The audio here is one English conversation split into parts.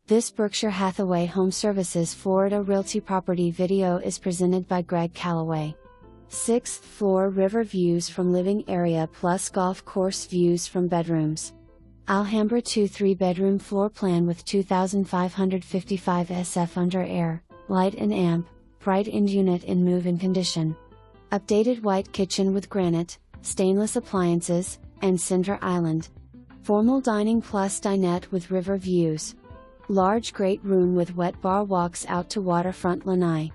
This Berkshire Hathaway HomeServices Florida Realty property video is presented by Greg Calloway. 6th floor river views from living area plus golf course views from bedrooms. Alhambra II 3-bedroom floor plan with 2,555 SF under air, light and amp, bright end unit in move-in condition. Updated white kitchen with granite, stainless appliances, and center island. Formal dining plus dinette with river views. Large great room with wet bar walks out to Waterfront Lanai.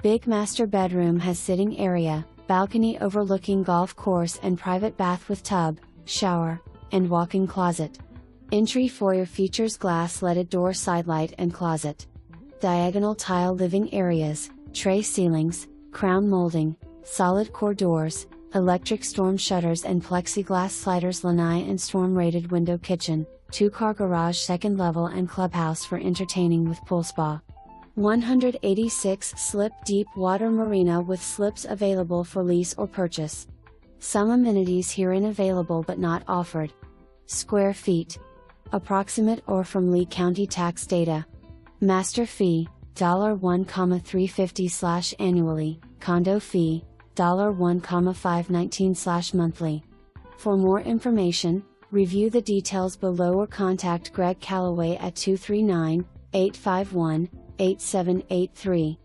Big master bedroom has sitting area, balcony overlooking golf course and private bath with tub, shower, and walk-in closet. Entry foyer features glass-leaded door-sidelight and closet. Diagonal tile living areas, tray ceilings, crown molding, solid core doors, electric storm shutters and plexiglass sliders. Lanai and storm-rated window kitchen, 2-car garage second level and clubhouse for entertaining with pool spa. 186 slip deep water marina with slips available for lease or purchase. Some amenities herein available but not offered. Square feet. Approximate or from Lee County tax data. Master fee, $1,350 annually, condo fee, $1,519 monthly. For more information, review the details below or contact Greg Calloway at 239-851-8783.